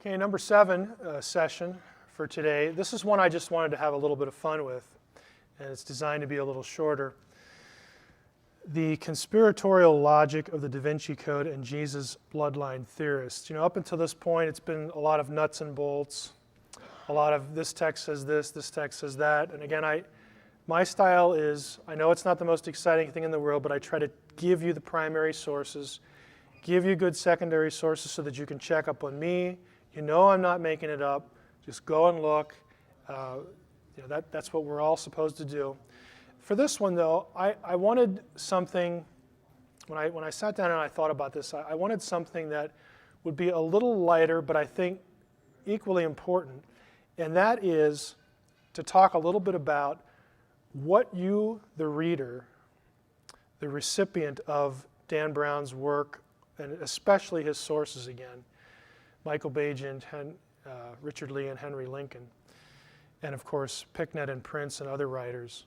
Okay, number 7 session for today. This is one I just wanted to have a little bit of fun with, and it's designed to be a little shorter. The conspiratorial logic of the DaVinci Code and Jesus' bloodline theorists. You know, up until this point, it's been a lot of nuts and bolts, a lot of this text says this text says that. And again, my style is, I know it's not the most exciting thing in the world, but I try to give you the primary sources, give you good secondary sources so that you can check up on me. You know I'm not making it up. Just go and look. That's what we're all supposed to do. For this one, though, I wanted something, when I sat down and I thought about this, I wanted something that would be a little lighter, but I think equally important, and that is to talk a little bit about what you, the reader, the recipient of Dan Brown's work, and especially his sources again, Michael Bagent, Richard Lee, and Henry Lincoln, and of course Picknett and Prince and other writers.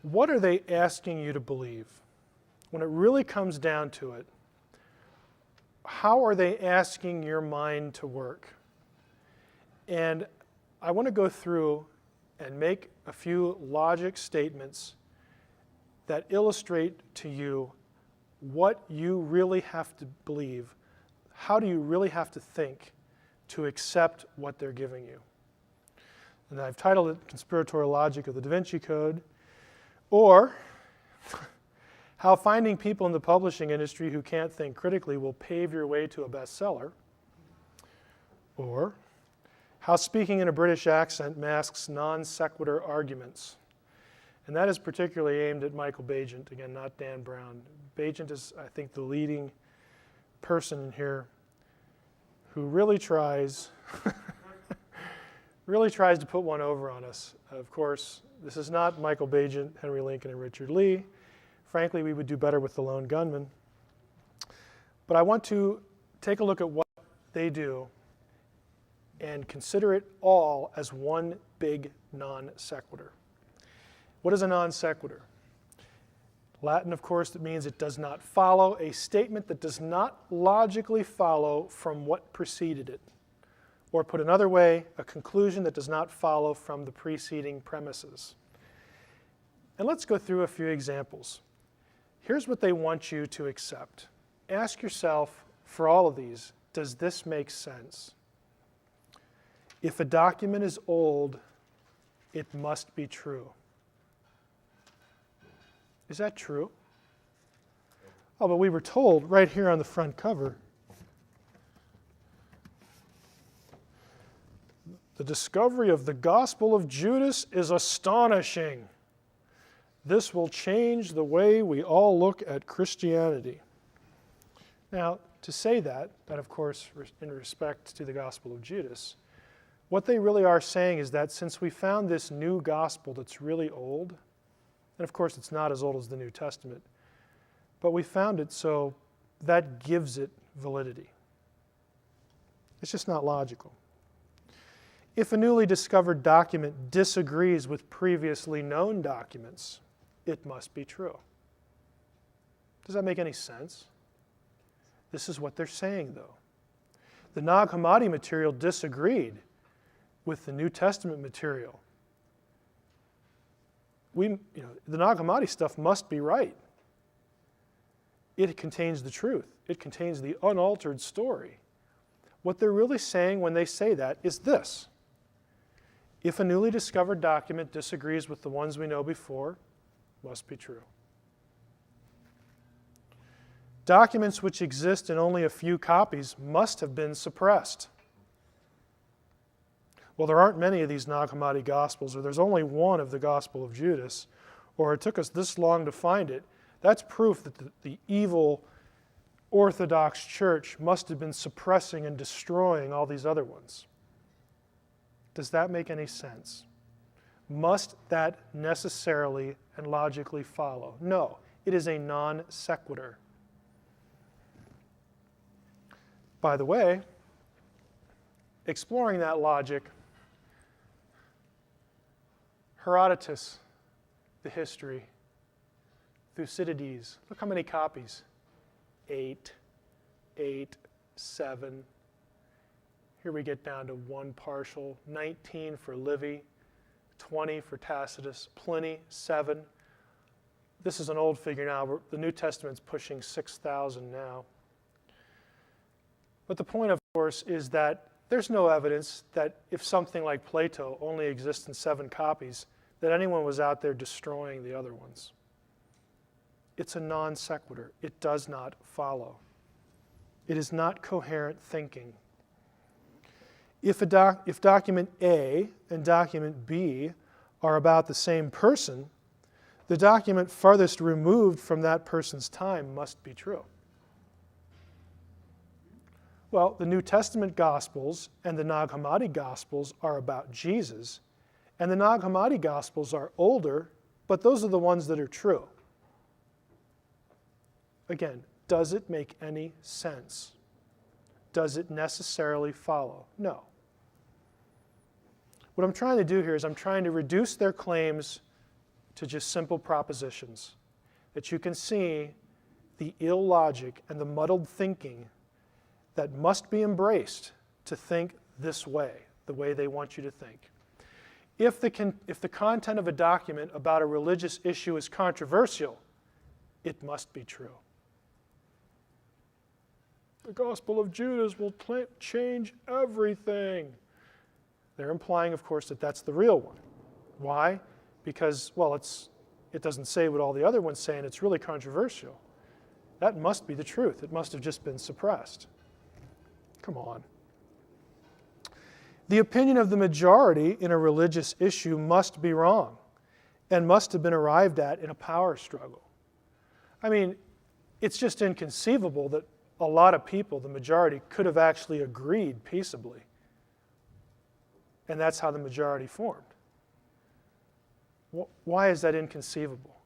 What are they asking you to believe? When it really comes down to it, how are they asking your mind to work? And I want to go through and make a few logic statements that illustrate to you what you really have to believe. How do you really have to think to accept what they're giving you? And I've titled it Conspiratorial Logic of the DaVinci Code, or how finding people in the publishing industry who can't think critically will pave your way to a bestseller, or how speaking in a British accent masks non sequitur arguments. And that is particularly aimed at Michael Bagent, again, not Dan Brown. Bagent is, I think, the leading person in here who really tries to put one over on us. Of course, this is not Michael Bagent, Henry Lincoln, and Richard Lee. Frankly, we would do better with the lone gunman. But I want to take a look at what they do and consider it all as one big non sequitur. What is a non sequitur? Latin, of course, that means it does not follow, a statement that does not logically follow from what preceded it. Or put another way, a conclusion that does not follow from the preceding premises. And let's go through a few examples. Here's what they want you to accept. Ask yourself, for all of these, does this make sense? If a document is old, it must be true. Is that true? Oh, but we were told right here on the front cover, the discovery of the Gospel of Judas is astonishing. This will change the way we all look at Christianity. Now, to say that of course, in respect to the Gospel of Judas, what they really are saying is that since we found this new gospel that's really old, and of course it's not as old as the New Testament, but we found it, so that gives it validity. It's just not logical. If a newly discovered document disagrees with previously known documents, it must be true. Does that make any sense? This is what they're saying, though. The Nag Hammadi material disagreed with the New Testament material. The Nag Hammadi stuff must be right. It contains the truth. It contains the unaltered story. What they're really saying when they say that is this. If a newly discovered document disagrees with the ones we know before, must be true. Documents which exist in only a few copies must have been suppressed. Well, there aren't many of these Nag Hammadi Gospels, or there's only one of the Gospel of Judas, or it took us this long to find it. That's proof that the evil Orthodox Church must have been suppressing and destroying all these other ones. Does that make any sense? Must that necessarily and logically follow? No, it is a non sequitur. By the way, exploring that logic, Herodotus, the history, Thucydides, look how many copies. 8, 7. Here we get down to 1 partial, 19 for Livy, 20 for Tacitus, Pliny, 7. This is an old figure now. The New Testament's pushing 6,000 now. But the point, of course, is that there's no evidence that if something like Plato only exists in 7 copies, that anyone was out there destroying the other ones. It's a non sequitur. It does not follow. It is not coherent thinking. If document A and document B are about the same person, the document farthest removed from that person's time must be true. Well, the New Testament Gospels and the Nag Hammadi Gospels are about Jesus, and the Nag Hammadi Gospels are older, but those are the ones that are true. Again, does it make any sense? Does it necessarily follow? No. What I'm trying to do here is I'm trying to reduce their claims to just simple propositions, that you can see the illogic and the muddled thinking that must be embraced to think this way, the way they want you to think. If the content of a document about a religious issue is controversial, it must be true. The Gospel of Judas will change everything. They're implying, of course, that that's the real one. Why? Because, well, it doesn't say what all the other ones say, and it's really controversial. That must be the truth. It must have just been suppressed. Come on. The opinion of the majority in a religious issue must be wrong and must have been arrived at in a power struggle. I mean, it's just inconceivable that a lot of people, the majority, could have actually agreed peaceably. And that's how the majority formed. Why is that inconceivable?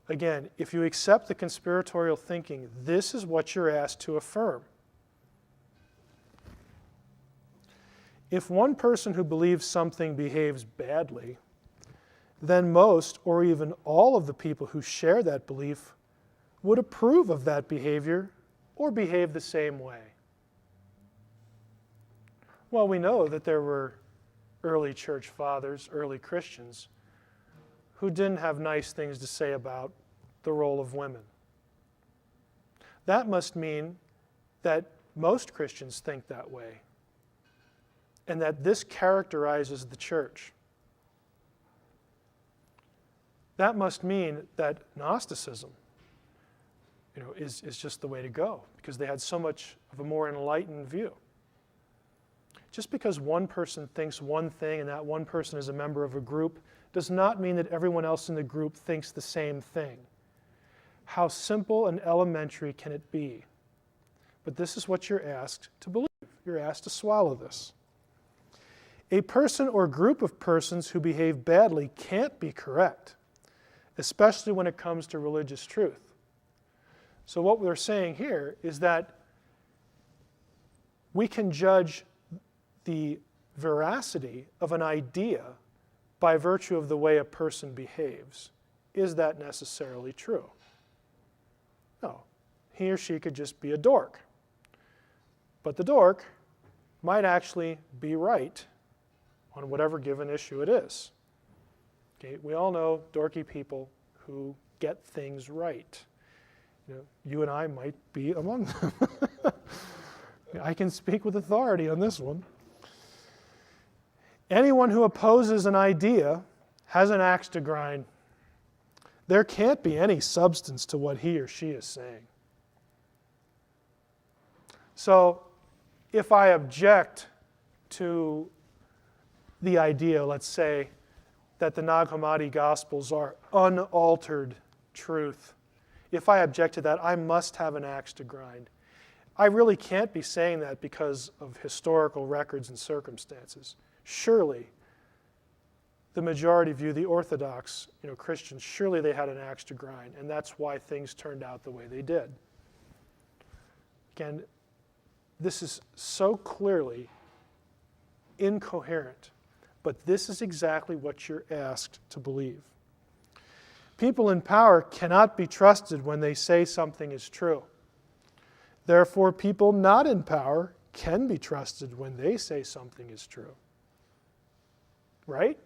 Again, if you accept the conspiratorial thinking, this is what you're asked to affirm. If one person who believes something behaves badly, then most or even all of the people who share that belief would approve of that behavior or behave the same way. Well, we know that there were early church fathers, early Christians, who didn't have nice things to say about the role of women. That must mean that most Christians think that way, and that this characterizes the church. That must mean that Gnosticism, is just the way to go, because they had so much of a more enlightened view. Just because one person thinks one thing and that one person is a member of a group does not mean that everyone else in the group thinks the same thing. How simple and elementary can it be? But this is what you're asked to believe. You're asked to swallow this. A person or group of persons who behave badly can't be correct, especially when it comes to religious truth. So what we're saying here is that we can judge the veracity of an idea by virtue of the way a person behaves. Is that necessarily true? No. He or she could just be a dork. But the dork might actually be right on whatever given issue it is. Okay? We all know dorky people who get things right. You and I might be among them. I can speak with authority on this one. Anyone who opposes an idea has an axe to grind. There can't be any substance to what he or she is saying. So, if I object to the idea, let's say, that the Nag Hammadi Gospels are unaltered truth, if I object to that, I must have an axe to grind. I really can't be saying that because of historical records and circumstances. Surely, the majority view, the Orthodox Christians, surely they had an axe to grind, and that's why things turned out the way they did. Again, this is so clearly incoherent, but this is exactly what you're asked to believe. People in power cannot be trusted when they say something is true. Therefore, people not in power can be trusted when they say something is true. Right?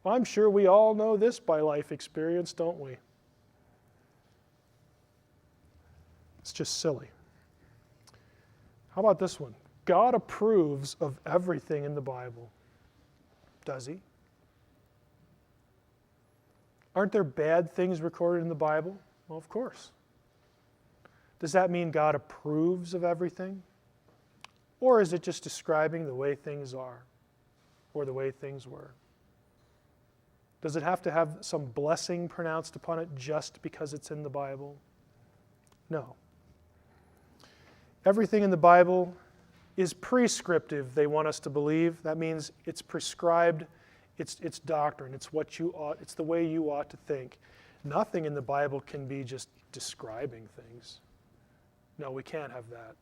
Well, I'm sure we all know this by life experience, don't we? It's just silly. How about this one? God approves of everything in the Bible. Does he? Aren't there bad things recorded in the Bible? Well, of course. Does that mean God approves of everything? Or is it just describing the way things are or the way things were? Does it have to have some blessing pronounced upon it just because it's in the Bible? No. Everything in the Bible is prescriptive, they want us to believe. That means it's prescribed, it's doctrine, it's the way you ought to think. Nothing in the Bible can be just describing things. No, we can't have that.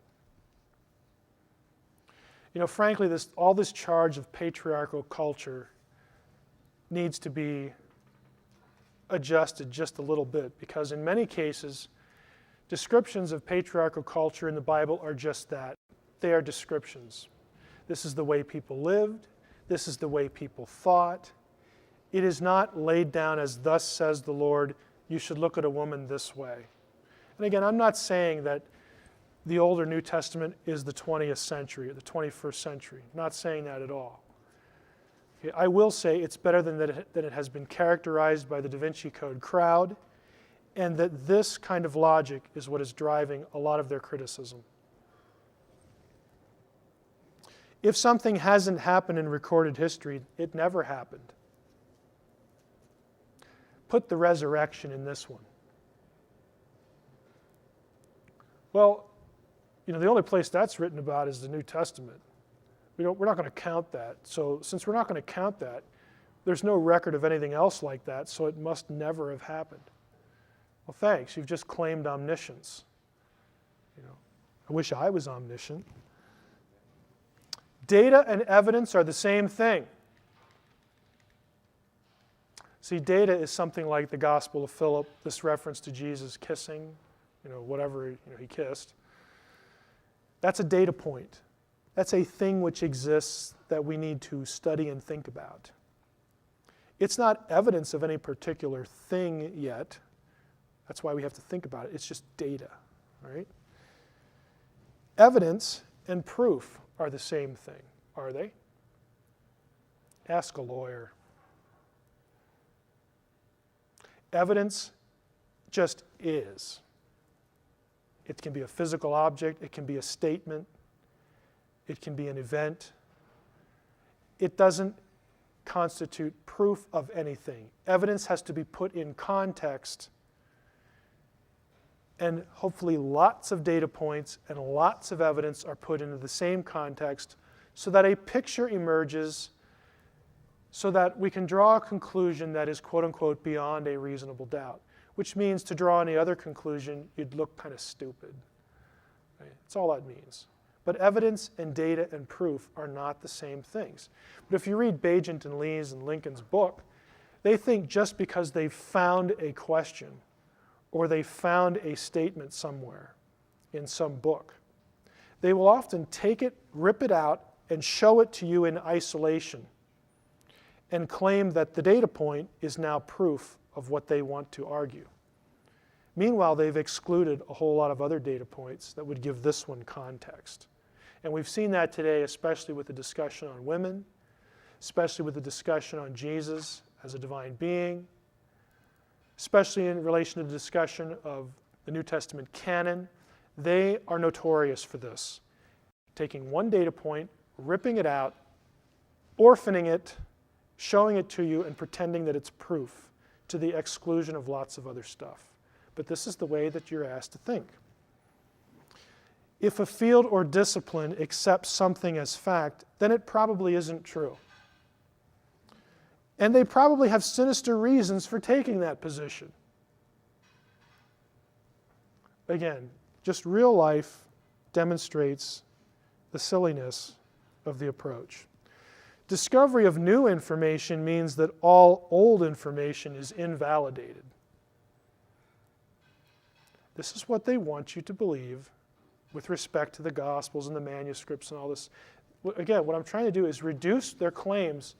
You know, frankly, all this charge of patriarchal culture needs to be adjusted just a little bit, because in many cases, descriptions of patriarchal culture in the Bible are just that. They are descriptions. This is the way people lived. This is the way people thought. It is not laid down as, thus says the Lord, you should look at a woman this way. And again, I'm not saying that the older New Testament is the 20th century or the 21st century. I'm not saying that at all. Okay, I will say it's better than that it has been characterized by the DaVinci Code crowd, and that this kind of logic is what is driving a lot of their criticism. If something hasn't happened in recorded history, it never happened. Put the resurrection in this one. Well, you know, the only place that's written about is the New Testament. We're not going to count that. So since we're not going to count that, there's no record of anything else like that, so it must never have happened. Well, thanks. You've just claimed omniscience. You know, I wish I was omniscient. Data and evidence are the same thing. See, data is something like the Gospel of Philip, this reference to Jesus kissing, whatever he kissed. That's a data point. That's a thing which exists that we need to study and think about. It's not evidence of any particular thing yet. That's why we have to think about it. It's just data, all right? Evidence and proof are the same thing, are they? Ask a lawyer. Evidence just is. It can be a physical object, it can be a statement, it can be an event. It doesn't constitute proof of anything. Evidence has to be put in context, and hopefully lots of data points and lots of evidence are put into the same context so that a picture emerges, so that we can draw a conclusion that is quote-unquote beyond a reasonable doubt, which means to draw any other conclusion, you'd look kind of stupid. Right? That's all that means. But evidence and data and proof are not the same things. But if you read Bagent and Lee's and Lincoln's book, they think just because they've found a question or they found a statement somewhere in some book, they will often take it, rip it out, and show it to you in isolation and claim that the data point is now proof of what they want to argue. Meanwhile, they've excluded a whole lot of other data points that would give this one context. And we've seen that today, especially with the discussion on women, especially with the discussion on Jesus as a divine being, especially in relation to the discussion of the New Testament canon. They are notorious for this. Taking one data point, ripping it out, orphaning it, showing it to you, and pretending that it's proof to the exclusion of lots of other stuff. But this is the way that you're asked to think. If a field or discipline accepts something as fact, then it probably isn't true. And they probably have sinister reasons for taking that position. Again, just real life demonstrates the silliness of the approach. Discovery of new information means that all old information is invalidated. This is what they want you to believe with respect to the Gospels and the manuscripts and all this. Again, what I'm trying to do is reduce their claims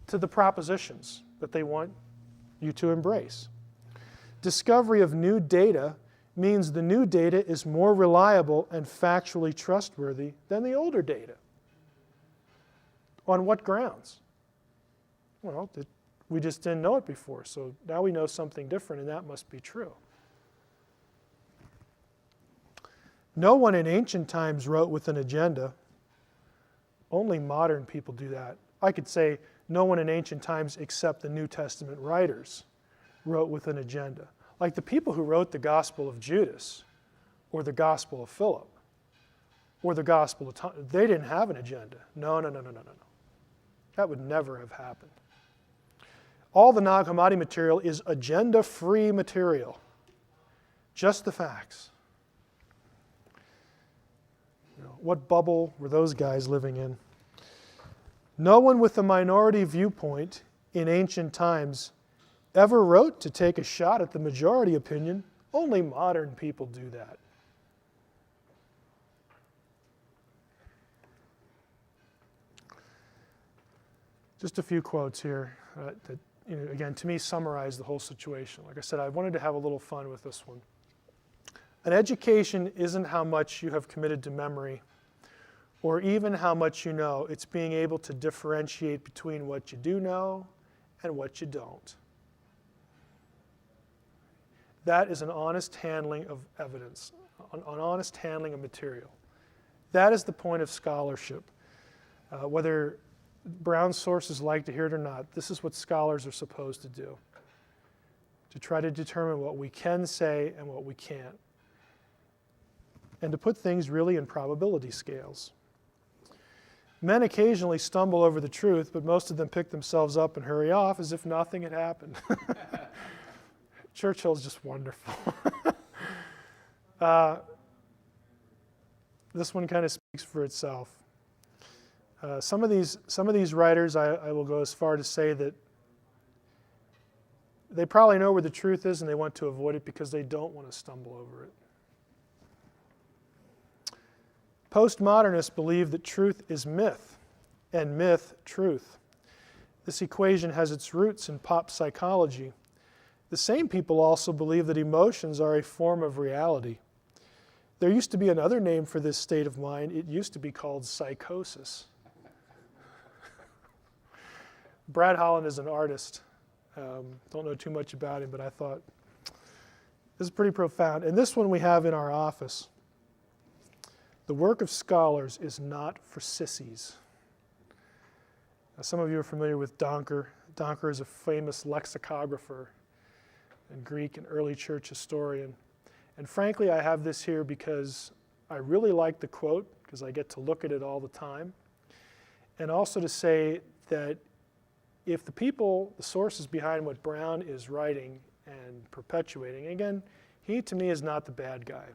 to the propositions that they want you to embrace. Discovery of new data means the new data is more reliable and factually trustworthy than the older data. On what grounds? Well, we just didn't know it before, so now we know something different, and that must be true. No one in ancient times wrote with an agenda. Only modern people do that. I could say no one in ancient times except the New Testament writers wrote with an agenda. Like the people who wrote the Gospel of Judas or the Gospel of Philip or the Gospel of Thomas, they didn't have an agenda. No. That would never have happened. All the Nag Hammadi material is agenda-free material. Just the facts. What bubble were those guys living in? No one with a minority viewpoint in ancient times ever wrote to take a shot at the majority opinion. Only modern people do that. Just a few quotes here that, again, to me summarize the whole situation. Like I said, I wanted to have a little fun with this one. An education isn't how much you have committed to memory or even how much you know. It's being able to differentiate between what you do know and what you don't. That is an honest handling of evidence, an honest handling of material. That is the point of scholarship. Whether Brown sources like to hear it or not, this is what scholars are supposed to do, to try to determine what we can say and what we can't, and to put things really in probability scales. Men occasionally stumble over the truth, but most of them pick themselves up and hurry off as if nothing had happened. Churchill's just wonderful. This one kind of speaks for itself. Some of these writers, I will go as far to say that they probably know where the truth is and they want to avoid it because they don't want to stumble over it. Postmodernists believe that truth is myth and myth truth. This equation has its roots in pop psychology. The same people also believe that emotions are a form of reality. There used to be another name for this state of mind. It used to be called psychosis. Brad Holland is an artist. Don't know too much about him, but I thought this is pretty profound. And this one we have in our office. The work of scholars is not for sissies. Now, some of you are familiar with Donker. Donker is a famous lexicographer and Greek and early church historian. And frankly, I have this here because I really like the quote, because I get to look at it all the time. And also to say that if the sources behind what Brown is writing and perpetuating, again, he to me is not the bad guy.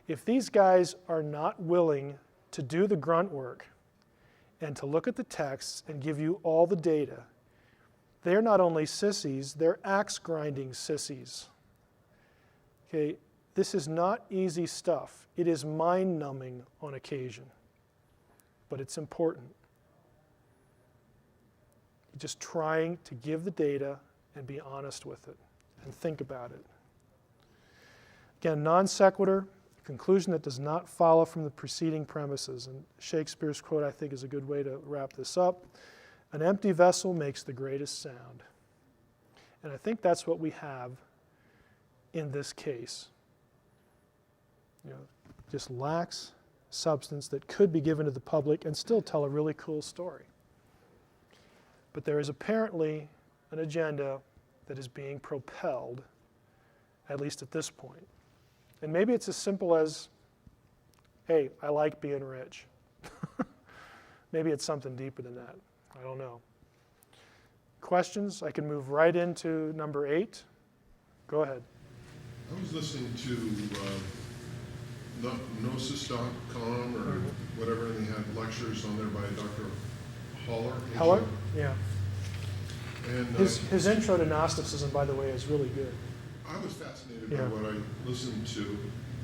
If these guys are not willing to do the grunt work and to look at the texts and give you all the data, they're not only sissies, they're axe-grinding sissies. Okay, this is not easy stuff. It is mind-numbing on occasion, but it's important. Just trying to give the data and be honest with it and think about it. Again, non sequitur, a conclusion that does not follow from the preceding premises. And Shakespeare's quote, I think, is a good way to wrap this up. An empty vessel makes the greatest sound. And I think that's what we have in this case. Just lacks substance that could be given to the public and still tell a really cool story. But there is apparently an agenda that is being propelled, at least at this point. And maybe it's as simple as, hey, I like being rich. Maybe it's something deeper than that. I don't know. Questions? I can move right into number 8. Go ahead. I was listening to Gnosis.com or whatever, and they had lectures on there by Dr. Heller? Yeah. And his intro to Gnosticism, by the way, is really good. I was fascinated by what I listened to,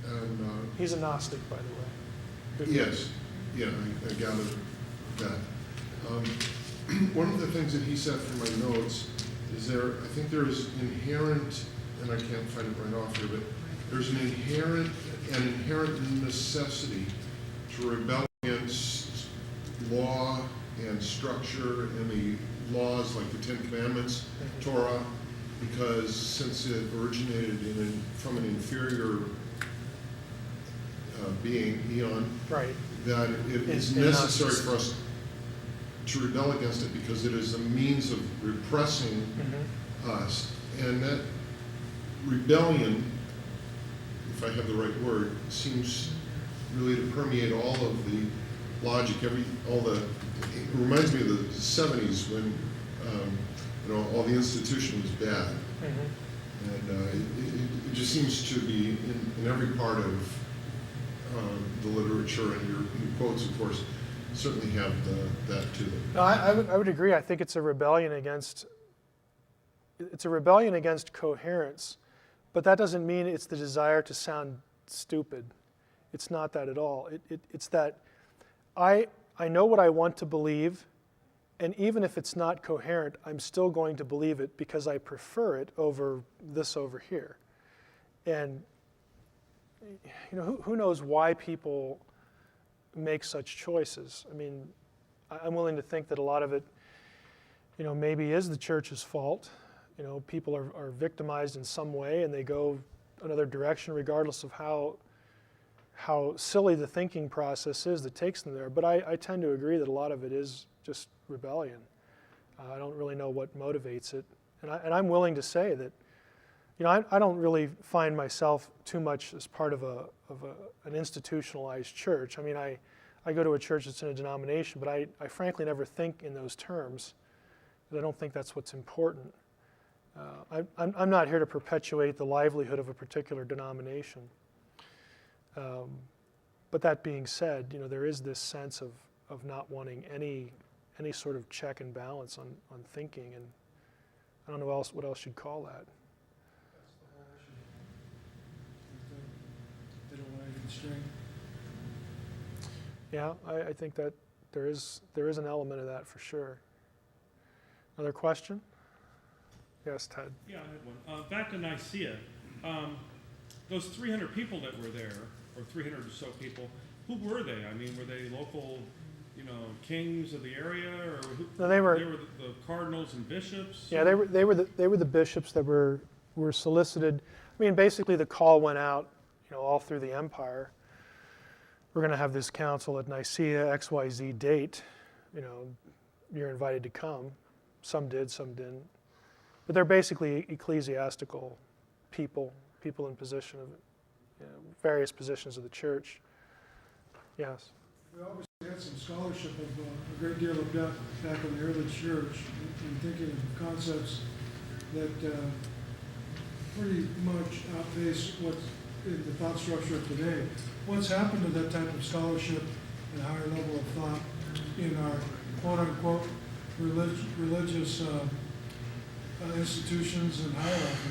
And He's a Gnostic, by the way. Good. yes, yeah, I gathered that. One of the things that he said from my notes is I think there is inherent, and I can't find it right off here, but there's an inherent necessity to rebel against law and structure and the laws like the Ten Commandments, Torah, because since it originated from an inferior being, eon, Right. that it is necessary for us to rebel against it because it is a means of repressing us. And that rebellion, if I have the right word, seems really to permeate all of the logic, it reminds me of the 70s when all the institution was bad. And it just seems to be in every part of the literature, and your quotes, of course, certainly have that to them. No, I would agree. I think it's a rebellion against coherence, but that doesn't mean it's the desire to sound stupid. It's not that at all. It's that I know what I want to believe, and even if it's not coherent, I'm still going to believe it because I prefer it over this over here. And who knows why people make such choices? I mean, I'm willing to think that a lot of it, maybe is the church's fault. People are victimized in some way, and they go another direction regardless of how silly the thinking process is that takes them there. But I tend to agree that a lot of it is just rebellion. I don't really know what motivates it. And I'm willing to say that, I don't really find myself too much as part of an institutionalized church. I mean, I go to a church that's in a denomination, but I frankly never think in those terms, because I don't think that's what's important. I'm not here to perpetuate the livelihood of a particular denomination. But that being said, there is this sense of not wanting any sort of check and balance on thinking, and I don't know what else you'd call that. That's the whole issue. They don't want any constraint. Yeah, I think that there is an element of that for sure. Another question? Yes, Ted. Yeah, I had one. Back to Nicaea, those 300 people that were there, or 300 or so people, who were they? I mean, were they local, kings of the area, or who? No, they were the cardinals and bishops. Yeah, they were the bishops that were solicited. I mean, basically the call went out, all through the empire. We're going to have this council at Nicaea, XYZ date. You're invited to come. Some did, some didn't. But they're basically ecclesiastical people in position of various positions of the church. Yes. We obviously had some scholarship of a great deal of depth back in the early church in thinking of concepts that pretty much outpace what's in the thought structure of today. What's happened to that type of scholarship and higher level of thought in our quote-unquote religious institutions and hierarchy?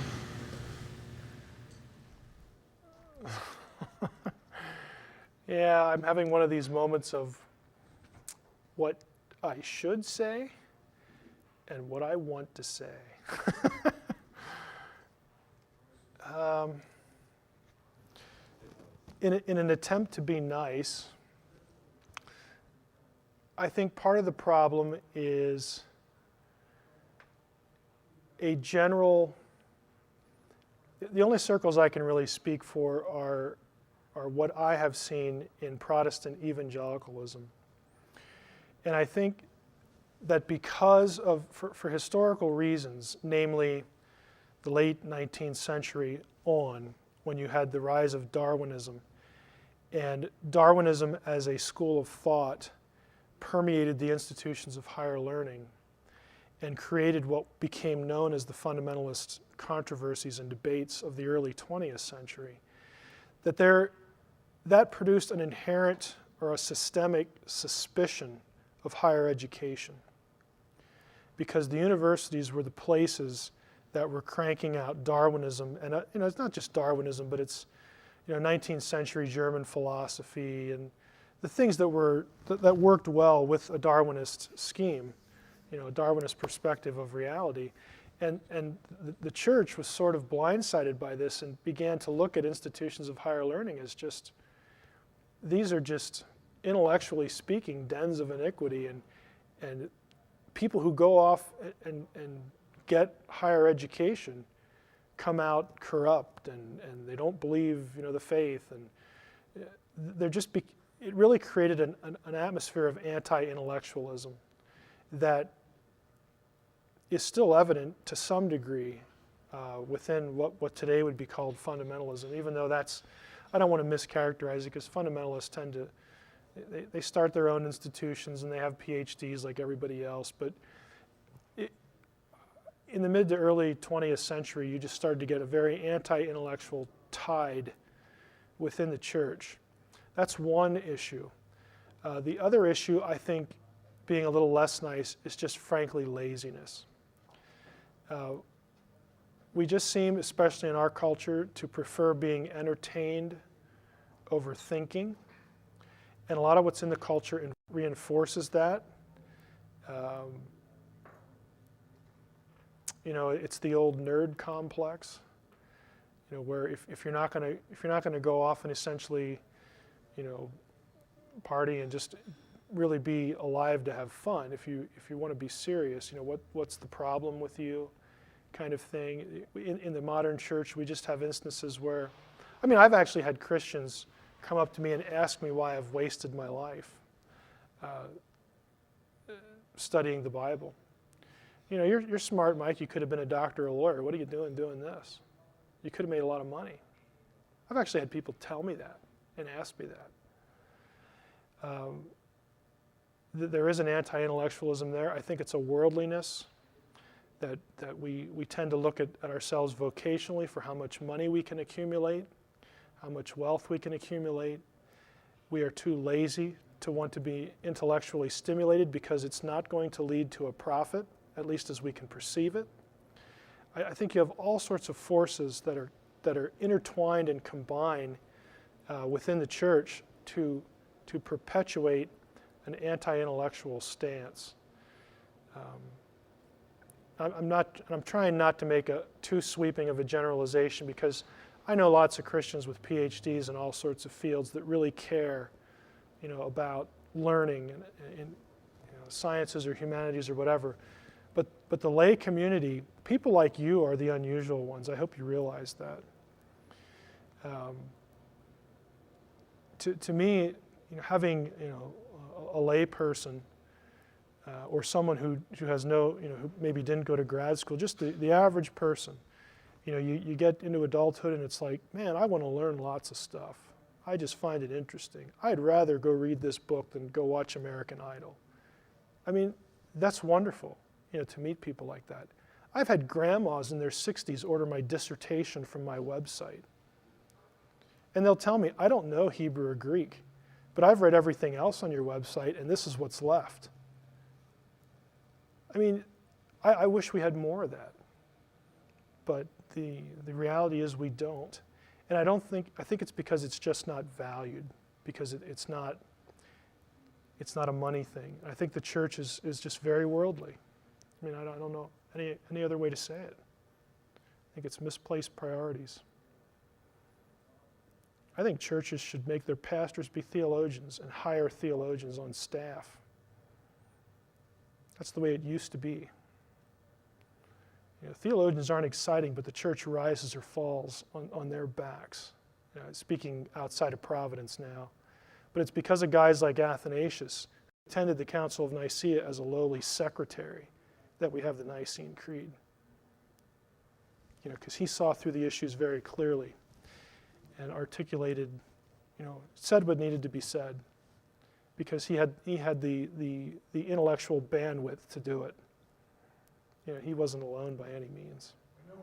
Yeah, I'm having one of these moments of what I should say and what I want to say. In an attempt to be nice, I think part of the problem is a general, the only circles I can really speak for are what I have seen in Protestant evangelicalism. And I think that because of, for historical reasons, namely the late 19th century on, when you had the rise of Darwinism, and Darwinism as a school of thought permeated the institutions of higher learning and created what became known as the fundamentalist controversies and debates of the early 20th century, that produced an inherent or a systemic suspicion of higher education, because the universities were the places that were cranking out Darwinism, and it's not just Darwinism, but it's 19th century German philosophy and the things that worked well with a Darwinist scheme, a Darwinist perspective of reality. And the church was sort of blindsided by this and began to look at institutions of higher learning as just, these are just, intellectually speaking, dens of iniquity, and people who go off and get higher education come out corrupt, and they don't believe the faith, and they're just it really created an atmosphere of anti-intellectualism that is still evident to some degree within what today would be called fundamentalism, even though I don't want to mischaracterize it, because fundamentalists tend to, they start their own institutions and they have PhDs like everybody else, but in the mid to early 20th century, you just started to get a very anti-intellectual tide within the church. That's one issue. The other issue, I think, being a little less nice, is just frankly laziness. We just seem, especially in our culture, to prefer being entertained over thinking. And a lot of what's in the culture reinforces that. It's the old nerd complex, where if you're not going to go off and essentially, party and just really be alive to have fun, if you want to be serious, what's the problem with you, kind of thing. In the modern church, we just have instances where, I've actually had Christians come up to me and ask me why I've wasted my life studying the Bible. You're smart, Mike. You could have been a doctor or a lawyer. What are you doing this? You could have made a lot of money. I've actually had people tell me that and ask me that. There is an anti-intellectualism there. I think it's a worldliness that we tend to look at ourselves vocationally for how much money we can accumulate, how much wealth we can accumulate. We are too lazy to want to be intellectually stimulated because it's not going to lead to a profit, at least as we can perceive it. I think you have all sorts of forces that are intertwined and combine within the church to perpetuate an anti-intellectual stance. I'm trying not to make too sweeping of a generalization, because I know lots of Christians with PhDs in all sorts of fields that really care, about learning in sciences or humanities or whatever. But the lay community, people like you are the unusual ones. I hope you realize that. To me, having a lay person or someone who has who maybe didn't go to grad school, just the average person, you get into adulthood and it's like, man, I want to learn lots of stuff. I just find it interesting. I'd rather go read this book than go watch American Idol. That's wonderful, to meet people like that. I've had grandmas in their 60s order my dissertation from my website. And they'll tell me, I don't know Hebrew or Greek, but I've read everything else on your website, and this is what's left. I wish we had more of that. But the reality is we don't. And I think it's because it's just not valued, because it's not a money thing. I think the church is just very worldly. I don't know any other way to say it. I think it's misplaced priorities. I think churches should make their pastors be theologians and hire theologians on staff. That's the way it used to be. Theologians aren't exciting, but the church rises or falls on their backs. Speaking outside of Providence now. But it's because of guys like Athanasius, who attended the Council of Nicaea as a lowly secretary, that we have the Nicene Creed. Because he saw through the issues very clearly and articulated, said what needed to be said, because he had the intellectual bandwidth to do it. He wasn't alone by any means. I know,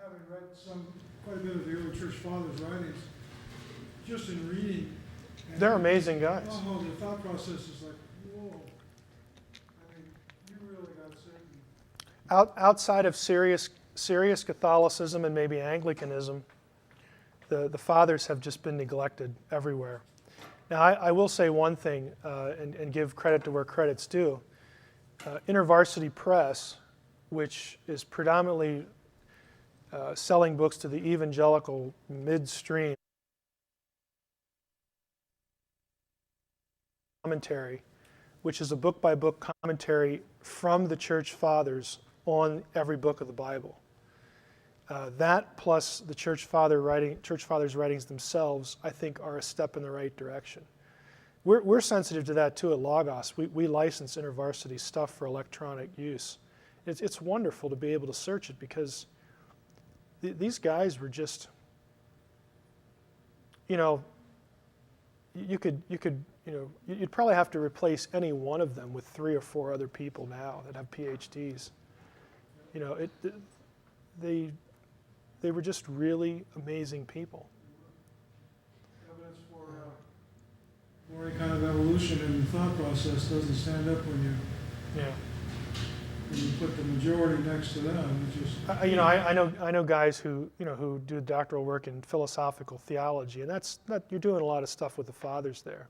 having read quite a bit of the early church fathers' writings, just in reading. They're amazing guys. Oh, the thought process is like, whoa. You really got certain. Outside of serious Catholicism and maybe Anglicanism, The fathers have just been neglected everywhere. Now, I will say one thing and give credit to where credit's due. InterVarsity Press, which is predominantly selling books to the evangelical midstream, commentary, which is a book-by-book commentary from the church fathers on every book of the Bible. That plus the church fathers' writings themselves, I think, are a step in the right direction. We're sensitive to that too at Logos. We license InterVarsity stuff for electronic use. It's wonderful to be able to search it because these guys were just, you'd probably have to replace any one of them with 3 or 4 other people now that have PhDs. They were just really amazing people. Evidence for any kind of evolution in the thought process doesn't stand up when you put the majority next to them. It's just, I know guys who do doctoral work in philosophical theology, and that you're doing a lot of stuff with the fathers there.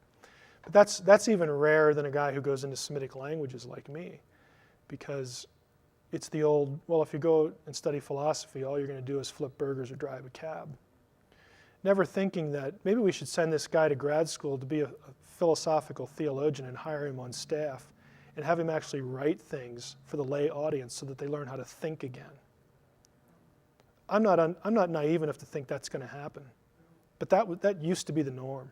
But that's even rarer than a guy who goes into Semitic languages like me, because it's the old, well, if you go and study philosophy, all you're going to do is flip burgers or drive a cab. Never thinking that maybe we should send this guy to grad school to be a philosophical theologian and hire him on staff and have him actually write things for the lay audience so that they learn how to think again. I'm not naive enough to think that's going to happen, but that used to be the norm.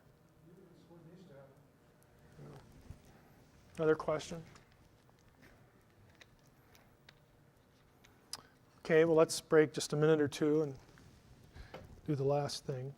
Another question? Okay, well, let's break just a minute or two and do the last thing.